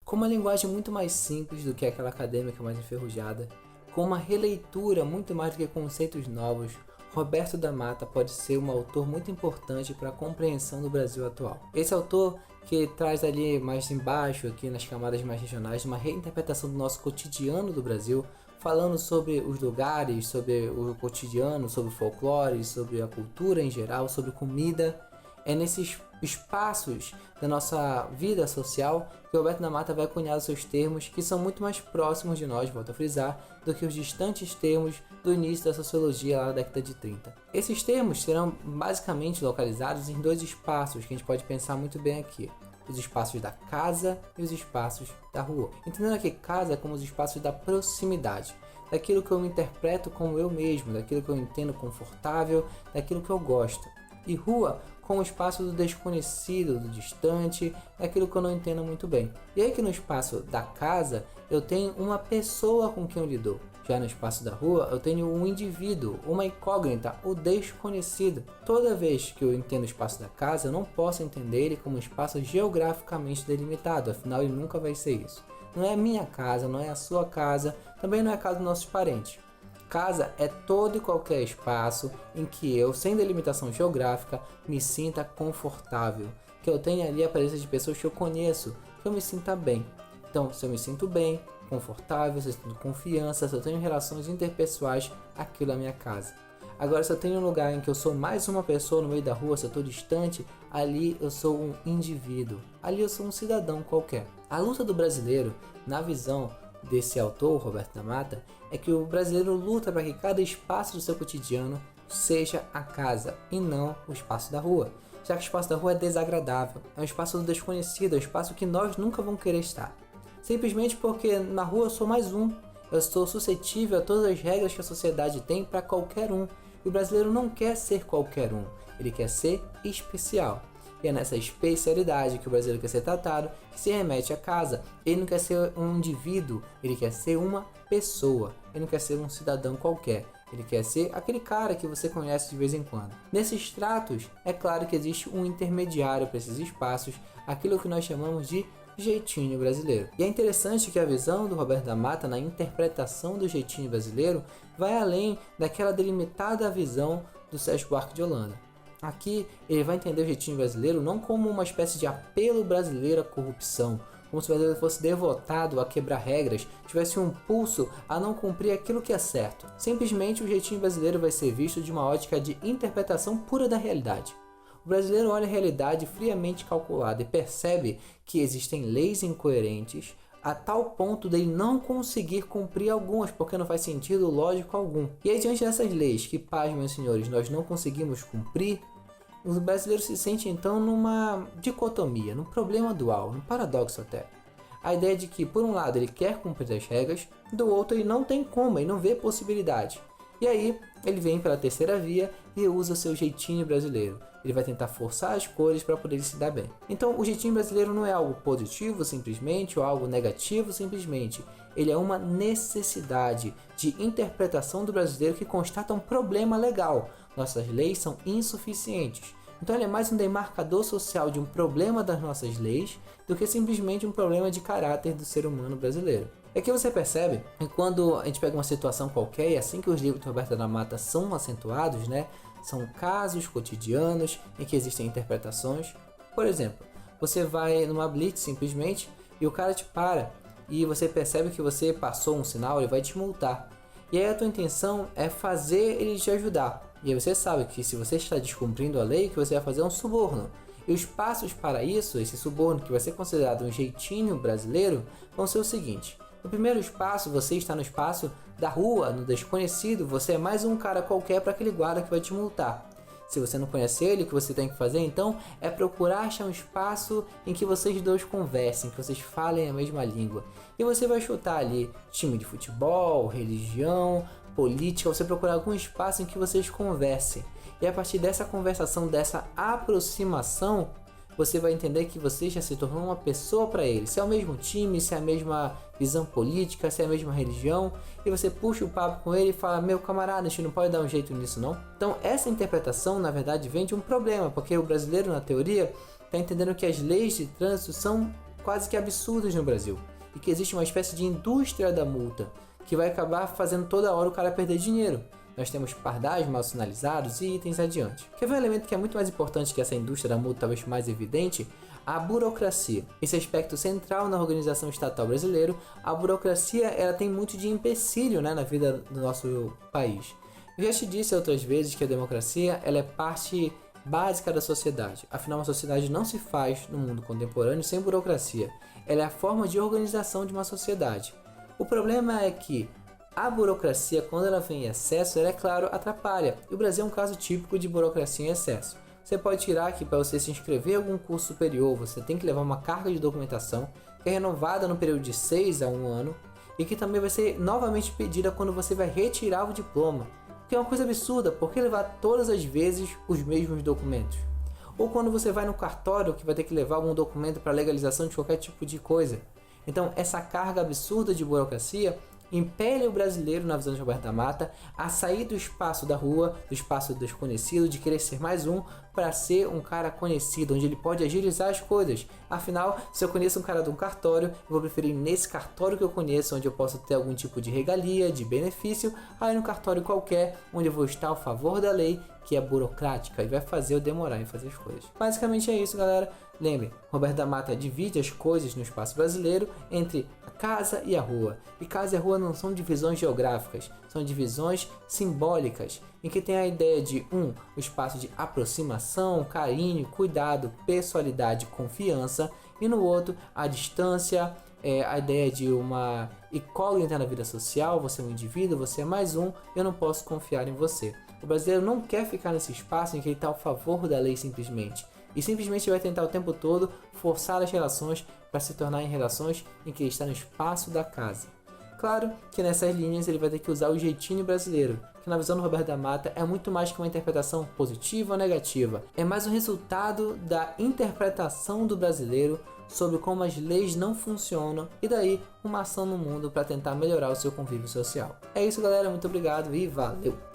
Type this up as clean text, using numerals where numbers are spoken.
com uma linguagem muito mais simples do que aquela acadêmica mais enferrujada, com uma releitura muito mais do que conceitos novos. Roberto da Mata pode ser um autor muito importante para a compreensão do Brasil atual. Esse autor que traz ali mais embaixo, aqui nas camadas mais regionais, uma reinterpretação do nosso cotidiano do Brasil, falando sobre os lugares, sobre o cotidiano, sobre o folclore, sobre a cultura em geral, sobre comida. É nesses espaços da nossa vida social que Roberto da Mata vai cunhar os seus termos, que são muito mais próximos de nós, volto a frisar, do que os distantes termos do início da sociologia lá na década de 30. Esses termos serão basicamente localizados em dois espaços que a gente pode pensar muito bem aqui: os espaços da casa e os espaços da rua. Entendendo aqui casa como os espaços da proximidade, daquilo que eu me interpreto como eu mesmo, daquilo que eu entendo confortável, daquilo que eu gosto. E rua como o espaço do desconhecido, do distante, daquilo que eu não entendo muito bem. E aí que no espaço da casa eu tenho uma pessoa com quem eu lido. Já no espaço da rua eu tenho um indivíduo, uma incógnita, o desconhecido. Toda vez que eu entendo o espaço da casa, eu não posso entender ele como um espaço geograficamente delimitado, afinal ele nunca vai ser isso. Não é a minha casa, não é a sua casa, também não é a casa dos nossos parentes. Casa é todo e qualquer espaço em que eu, sem delimitação geográfica, me sinta confortável, que eu tenha ali a presença de pessoas que eu conheço, que eu me sinta bem. Então, se eu me sinto bem, confortável, se eu sinto confiança, se eu tenho relações interpessoais, aquilo é a minha casa. Agora, se eu tenho um lugar em que eu sou mais uma pessoa no meio da rua, se eu estou distante, ali eu sou um indivíduo, ali eu sou um cidadão qualquer. A luta do brasileiro, na visão desse autor, Roberto da Mata, é que o brasileiro luta para que cada espaço do seu cotidiano seja a casa e não o espaço da rua, já que o espaço da rua é desagradável, é um espaço do desconhecido, é um espaço que nós nunca vamos querer estar, simplesmente porque na rua eu sou mais um, eu estou suscetível a todas as regras que a sociedade tem para qualquer um, e o brasileiro não quer ser qualquer um, ele quer ser especial. E é nessa especialidade que o brasileiro quer ser tratado, que se remete à casa. Ele não quer ser um indivíduo, ele quer ser uma pessoa. Ele não quer ser um cidadão qualquer. Ele quer ser aquele cara que você conhece de vez em quando. Nesses tratos, é claro que existe um intermediário para esses espaços, aquilo que nós chamamos de jeitinho brasileiro. E é interessante que a visão do Roberto da Mata na interpretação do jeitinho brasileiro vai além daquela delimitada visão do Sérgio Buarque de Holanda. Aqui ele vai entender o jeitinho brasileiro não como uma espécie de apelo brasileiro à corrupção, como se o brasileiro fosse devotado a quebrar regras, tivesse um pulso a não cumprir aquilo que é certo. Simplesmente o jeitinho brasileiro vai ser visto de uma ótica de interpretação pura da realidade. O brasileiro olha a realidade friamente calculada e percebe que existem leis incoerentes a tal ponto dele não conseguir cumprir algumas, porque não faz sentido lógico algum. E aí, diante dessas leis que, paz, meus senhores, nós não conseguimos cumprir, o brasileiro se sente então numa dicotomia, num problema dual, num paradoxo até. A ideia de que, por um lado, ele quer cumprir as regras, do outro ele não tem como, ele não vê possibilidade. E aí, ele vem pela terceira via e usa o seu jeitinho brasileiro. Ele vai tentar forçar as cores para poder se dar bem. Então, o jeitinho brasileiro não é algo positivo simplesmente ou algo negativo simplesmente. Ele é uma necessidade de interpretação do brasileiro que constata um problema legal. Nossas leis são insuficientes. Então ele é mais um demarcador social de um problema das nossas leis do que simplesmente um problema de caráter do ser humano brasileiro. É que você percebe que quando a gente pega uma situação qualquer, e assim que os livros de Roberto da Mata são acentuados, né, são casos cotidianos em que existem interpretações. Por exemplo, você vai numa blitz simplesmente e o cara te para e você percebe que você passou um sinal, ele vai te multar. E aí a tua intenção é fazer ele te ajudar. E aí você sabe que se você está descumprindo a lei, o que você vai fazer é um suborno. E os passos para isso, esse suborno que vai ser considerado um jeitinho brasileiro, vão ser o seguinte. No primeiro espaço, você está no espaço da rua, no desconhecido, você é mais um cara qualquer para aquele guarda que vai te multar. Se você não conhece ele, o que você tem que fazer então é procurar achar um espaço em que vocês dois conversem, que vocês falem a mesma língua. E você vai chutar ali time de futebol, religião, política, você procurar algum espaço em que vocês conversem. E a partir dessa conversação, dessa aproximação, você vai entender que você já se tornou uma pessoa para ele. Se é o mesmo time, se é a mesma visão política, se é a mesma religião, e você puxa o papo com ele e fala: meu camarada, a gente não pode dar um jeito nisso não? Então essa interpretação na verdade vem de um problema, porque o brasileiro na teoria está entendendo que as leis de trânsito são quase que absurdas no Brasil, e que existe uma espécie de indústria da multa, que vai acabar fazendo toda hora o cara perder dinheiro. Nós temos pardais mal sinalizados e itens adiante. Quer ver um elemento que é muito mais importante que essa indústria da multa, talvez mais evidente? A burocracia. Esse aspecto central na organização estatal brasileira, a burocracia ela tem muito de empecilho, né, na vida do nosso país. Eu já te disse outras vezes que a democracia ela é parte básica da sociedade. Afinal, uma sociedade não se faz no mundo contemporâneo sem burocracia. Ela é a forma de organização de uma sociedade. O problema é que a burocracia, quando ela vem em excesso, ela, é claro, atrapalha. E o Brasil é um caso típico de burocracia em excesso. Você pode tirar que para você se inscrever em algum curso superior, você tem que levar uma carga de documentação que é renovada no período de 6 a 1 ano e que também vai ser novamente pedida quando você vai retirar o diploma. Que é uma coisa absurda, porque levar todas as vezes os mesmos documentos? Ou quando você vai no cartório que vai ter que levar algum documento para legalização de qualquer tipo de coisa. Então essa carga absurda de burocracia impele o brasileiro, na visão de Roberto da Mata, a sair do espaço da rua, do espaço desconhecido, de querer ser mais um, para ser um cara conhecido, onde ele pode agilizar as coisas. Afinal, se eu conheço um cara de um cartório, eu vou preferir nesse cartório que eu conheço, onde eu posso ter algum tipo de regalia, de benefício, aí no cartório qualquer, onde eu vou estar a favor da lei, que é burocrática e vai fazer eu demorar em fazer as coisas. Basicamente é isso, galera. Lembre, Roberto da Mata divide as coisas no espaço brasileiro entre a casa e a rua. E casa e rua não são divisões geográficas, são divisões simbólicas, em que tem a ideia de o espaço de aproximação, carinho, cuidado, pessoalidade, confiança, e no outro a distância, a ideia de uma incógnita na vida social, você é um indivíduo, você é mais um, eu não posso confiar em você. O brasileiro não quer ficar nesse espaço em que ele está a favor da lei simplesmente. E simplesmente vai tentar o tempo todo forçar as relações para se tornar em relações em que ele está no espaço da casa. Claro que nessas linhas ele vai ter que usar o jeitinho brasileiro, que na visão do Roberto da Mata é muito mais que uma interpretação positiva ou negativa. É mais um resultado da interpretação do brasileiro sobre como as leis não funcionam e daí uma ação no mundo para tentar melhorar o seu convívio social. É isso, galera, muito obrigado e valeu!